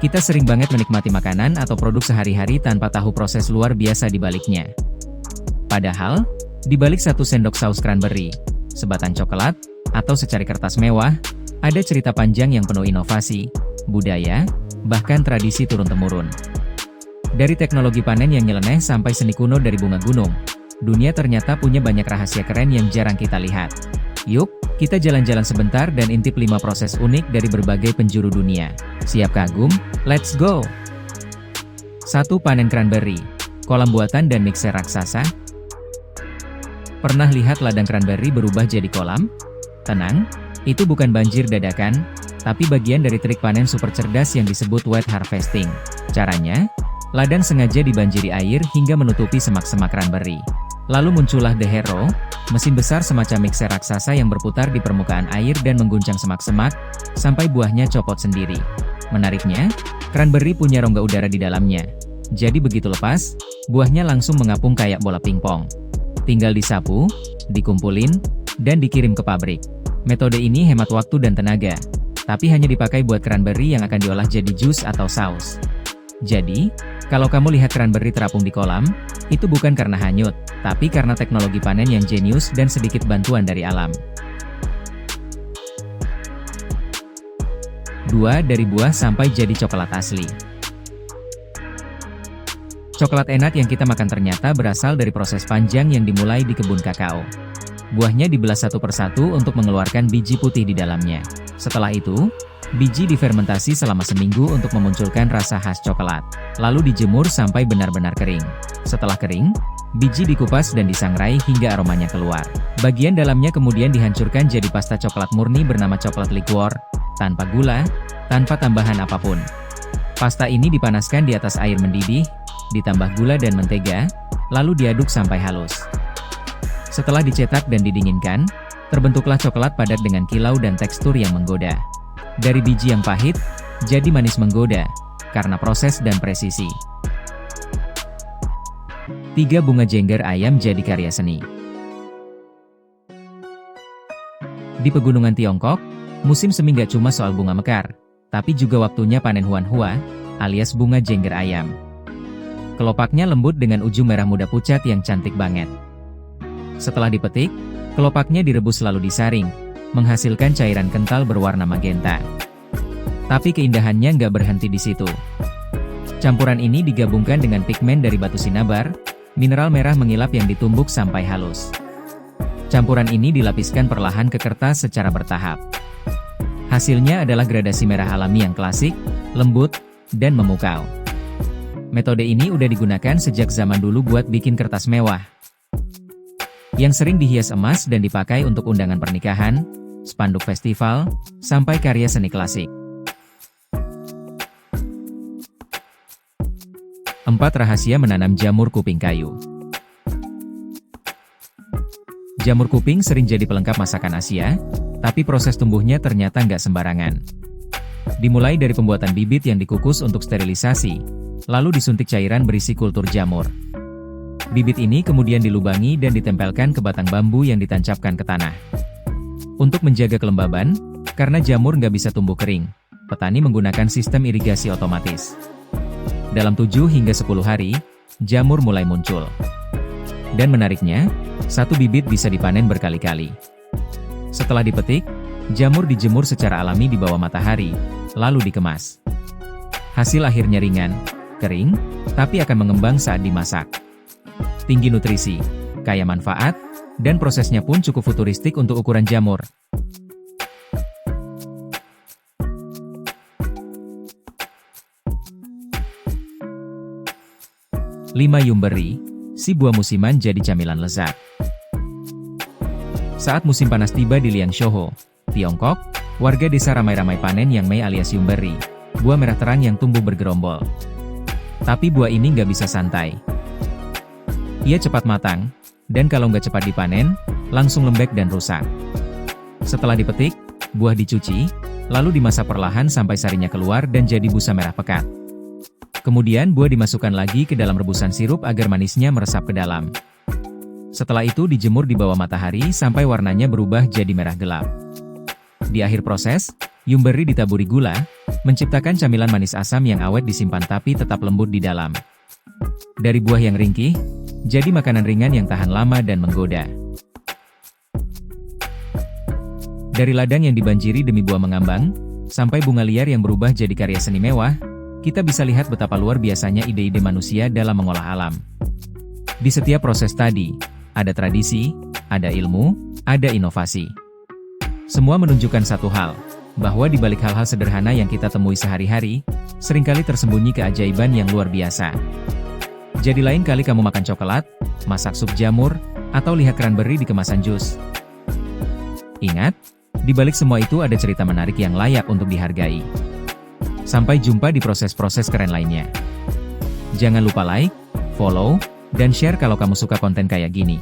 Kita sering banget menikmati makanan atau produk sehari-hari tanpa tahu proses luar biasa di baliknya. Padahal, di balik satu sendok saus cranberry, sebatang coklat, atau secari kertas mewah, ada cerita panjang yang penuh inovasi, budaya, bahkan tradisi turun-temurun. Dari teknologi panen yang nyeleneh sampai seni kuno dari bunga gunung, dunia ternyata punya banyak rahasia keren yang jarang kita lihat. Yuk, kita jalan-jalan sebentar dan intip 5 proses unik dari berbagai penjuru dunia. Siap kagum? Let's go! 1. Panen cranberry. Kolam buatan dan mixer raksasa. Pernah lihat ladang cranberry berubah jadi kolam? Tenang, itu bukan banjir dadakan, tapi bagian dari trik panen super cerdas yang disebut wet harvesting. Caranya, ladang sengaja dibanjiri air hingga menutupi semak-semak cranberry. Lalu muncullah The Hero, mesin besar semacam mixer raksasa yang berputar di permukaan air dan mengguncang semak-semak, sampai buahnya copot sendiri. Menariknya, cranberry punya rongga udara di dalamnya. Jadi begitu lepas, buahnya langsung mengapung kayak bola pingpong. Tinggal disapu, dikumpulin, dan dikirim ke pabrik. Metode ini hemat waktu dan tenaga, tapi hanya dipakai buat cranberry yang akan diolah jadi jus atau saus. Jadi, kalau kamu lihat cranberry terapung di kolam, itu bukan karena hanyut, tapi karena teknologi panen yang jenius dan sedikit bantuan dari alam. 2. Dari buah sampai jadi coklat asli. Coklat enak yang kita makan ternyata berasal dari proses panjang yang dimulai di kebun kakao. Buahnya dibelah satu persatu untuk mengeluarkan biji putih di dalamnya. Setelah itu, biji difermentasi selama seminggu untuk memunculkan rasa khas coklat. Lalu dijemur sampai benar-benar kering. Setelah kering, biji dikupas dan disangrai hingga aromanya keluar. Bagian dalamnya kemudian dihancurkan jadi pasta coklat murni bernama coklat liquor, tanpa gula, tanpa tambahan apapun. Pasta ini dipanaskan di atas air mendidih, ditambah gula dan mentega, lalu diaduk sampai halus. Setelah dicetak dan didinginkan, terbentuklah coklat padat dengan kilau dan tekstur yang menggoda. Dari biji yang pahit, jadi manis menggoda, karena proses dan presisi. 3. Bunga jengger ayam jadi karya seni. Di pegunungan Tiongkok, musim semi gak cuma soal bunga mekar, tapi juga waktunya panen huan-hua, alias bunga jengger ayam. Kelopaknya lembut dengan ujung merah muda pucat yang cantik banget. Setelah dipetik, kelopaknya direbus lalu disaring, menghasilkan cairan kental berwarna magenta. Tapi keindahannya nggak berhenti di situ. Campuran ini digabungkan dengan pigmen dari batu sinabar, mineral merah mengilap yang ditumbuk sampai halus. Campuran ini dilapiskan perlahan ke kertas secara bertahap. Hasilnya adalah gradasi merah alami yang klasik, lembut, dan memukau. Metode ini udah digunakan sejak zaman dulu buat bikin kertas mewah, yang sering dihias emas dan dipakai untuk undangan pernikahan, spanduk festival, sampai karya seni klasik. 4. Rahasia menanam jamur kuping kayu. Jamur kuping sering jadi pelengkap masakan Asia, tapi proses tumbuhnya ternyata nggak sembarangan. Dimulai dari pembuatan bibit yang dikukus untuk sterilisasi, lalu disuntik cairan berisi kultur jamur. Bibit ini kemudian dilubangi dan ditempelkan ke batang bambu yang ditancapkan ke tanah. Untuk menjaga kelembaban, karena jamur nggak bisa tumbuh kering, petani menggunakan sistem irigasi otomatis. Dalam 7 hingga 10 hari, jamur mulai muncul. Dan menariknya, satu bibit bisa dipanen berkali-kali. Setelah dipetik, jamur dijemur secara alami di bawah matahari, lalu dikemas. Hasil akhirnya ringan, kering, tapi akan mengembang saat dimasak. Tinggi nutrisi, kaya manfaat, dan prosesnya pun cukup futuristik untuk ukuran jamur. 5. Yumberry, si buah musiman jadi camilan lezat. Saat musim panas tiba di Liangshou, Tiongkok, warga desa ramai-ramai panen yang mei alias yumberry, buah merah terang yang tumbuh bergerombol. Tapi buah ini nggak bisa santai. Ia cepat matang, dan kalau nggak cepat dipanen, langsung lembek dan rusak. Setelah dipetik, buah dicuci, lalu dimasak perlahan sampai sarinya keluar dan jadi busa merah pekat. Kemudian buah dimasukkan lagi ke dalam rebusan sirup agar manisnya meresap ke dalam. Setelah itu dijemur di bawah matahari sampai warnanya berubah jadi merah gelap. Di akhir proses, yumberry ditaburi gula, Menciptakan camilan manis asam yang awet disimpan tapi tetap lembut di dalam. Dari buah yang ringkih, jadi makanan ringan yang tahan lama dan menggoda. Dari ladang yang dibanjiri demi buah mengambang, sampai bunga liar yang berubah jadi karya seni mewah, kita bisa lihat betapa luar biasanya ide-ide manusia dalam mengolah alam. Di setiap proses tadi, ada tradisi, ada ilmu, ada inovasi. Semua menunjukkan satu hal, bahwa di balik hal-hal sederhana yang kita temui sehari-hari, seringkali tersembunyi keajaiban yang luar biasa. Jadi lain kali kamu makan coklat, masak sup jamur, atau lihat cranberry di kemasan jus. Ingat, di balik semua itu ada cerita menarik yang layak untuk dihargai. Sampai jumpa di proses-proses keren lainnya. Jangan lupa like, follow, dan share kalau kamu suka konten kayak gini.